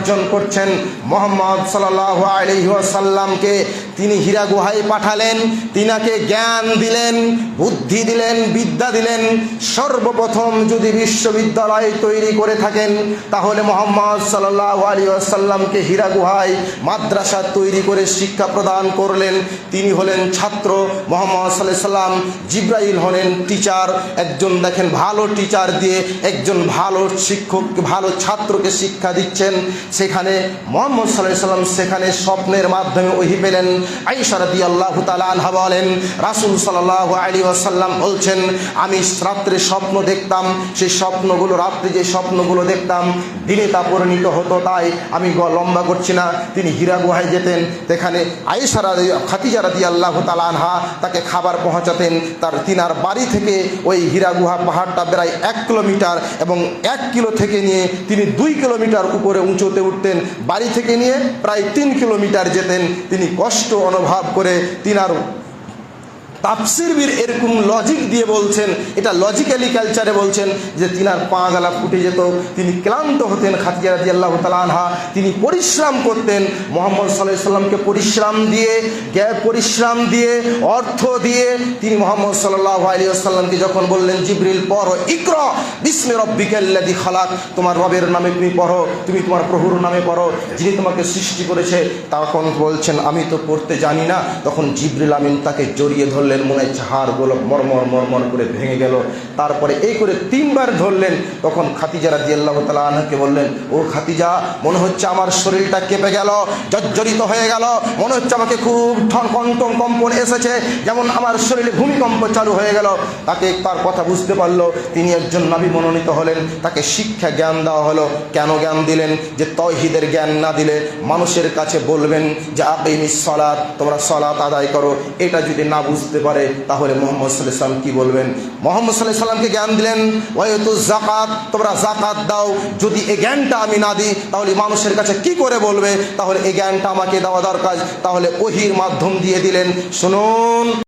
অর্জন করছেন। মুহাম্মদ সাল্লাল্লাহু আলাইহি ওয়াসাল্লামকে তিনি হীরা গুহায় পাঠালেন, তিনাকে জ্ঞান দিলেন, বুদ্ধি দিলেন, বিদ্যা দিলেন। সর্বপ্রথম যদি বিশ্ববিদ্যালয় তৈরি করে থাকেন তাহলে মুহাম্মদ সাল্লাল্লাহু আলাইহি ওয়াসাল্লামকে হীরা গুহায় মাদ্রাসা তৈরি করে শিক্ষা প্রদান করলেন। তিনি হলেন ছাত্র, মুহাম্মদ সাল্লাল্লাহু আলাইহি ওয়াসাল্লাম। জিবরাইল হলেন টিচার। একজন দেখেন ভালো টিচার দিয়ে একজন ভালো শিক্ষক ভালো ছাত্রকে শিক্ষা দিচ্ছেন। সেখানে মুহাম্মদ সাল্লাল্লাহু আলাইহি ওয়াসাল্লাম সেখানে স্বপ্নের মাধ্যমে ওহী পেলেন। আয়েশা রাদিয়াল্লাহু তাআলা আনহা বলেন, রাসূল সাল্লাল্লাহু আলাইহি ওয়াসাল্লাম বলছেন, আমি রাত্রে স্বপ্ন দেখতাম, সেই স্বপ্নগুলো রাত্রে যে স্বপ্নগুলো দেখতাম দিনে তা পরিণত হতো। তাই আমি লম্বা করছি না, তিনি হীরা গুহায় যেতেন। সেখানে আয়েশা খাদিজা রাদিয়াল্লাহু তাআলা আনহা তাকে খাবার পৌঁছাতেন। তিনার বাড়ি থেকে ওই হীরা গুহা পাহাড়টা প্রায় 1 কিলোমিটার এবং 1 কিলো থেকে নিয়ে তিনি 2 কিলোমিটার উপরে উঁচুতে উঠতেন। বাড়ি থেকে নিয়ে প্রায় 3 কিলোমিটার যেতেন। তিনি কষ্ট অনুভব করে তিনার তাফসীরবির এরকম লজিক দিয়ে বলছেন, এটা লজিক্যালি কালচারে বলছেন যে তিনার পা গলা ফুটে যেত, তিনি ক্লান্ত হতেন। খাদিজা রাদিয়াল্লাহু তাআলা আনহা তিনি পরিশ্রম করতেন। মুহাম্মদ সাল্লাল্লাহু আলাইহি ওয়াসাল্লামকে পরিশ্রম দিয়ে অর্থ দিয়ে তিনি মুহাম্মদ সাল্লাল্লাহু আলাইহি ওয়াসাল্লামকে যখন বললেন, জিবরিল পড়ো, ইকরা বিসমি রাব্বিকাল্লাযী খালাক, তোমার রবের নামে তুমি পড়ো, তুমি তোমার প্রভুর নামে পড়ো যিনি তোমাকে সৃষ্টি করেছে। তখন বলছেন আমি তো পড়তে জানি না। তখন জিবরিল আমিন তাকে জড়িয়ে ধরলেন, মনে হয় হাড়গুলো মরমর মরমর করে ভেঙে গেল। তারপরে এই করে 3 বার ধরলেন। তখন খাদিজা রাদিয়াল্লাহু তাআলা আনহাকে বললেন, ও খাদিজা, মনে হচ্ছে আমার শরীরটা কেঁপে গেল, জর্জরিত হয়ে গেল, মনে হচ্ছে আমাকে খুব কম্পন এসেছে, যেমন আমার শরীরে ভূমিকম্প চালু হয়ে গেল। তাকে তার কথা বুঝতে পারলো, তিনি একজন নবী মনোনীত হলেন। তাকে শিক্ষা জ্ঞান দেওয়া হলো। কেন জ্ঞান দিলেন? যে তাওহীদের জ্ঞান না দিলে মানুষের কাছে বলবেন যে আকিমিস সালাত, তোমরা সালাত আদায় করো, এটা যদি না বুঝতে পারে তাহলে মুহাম্মদ সাল্লাল্লাহু আলাইহি ওয়াসাল্লাম কি বলবেন? মুহাম্মদ সাল্লাল্লাহু আলাইহি ওয়াসাল্লামকে জ্ঞান দিলেন, ওয়াতুজ যাকাত, তোমরা যাকাত দাও। যদি এই জ্ঞানটা আমি না দিই তাহলে মানুষের কাছে কি করে বলবে? তাহলে এই জ্ঞানটা আমাকে দেওয়া দরকার। তাহলে ওহীর মাধ্যম দিয়ে দিলেন। শুনুন।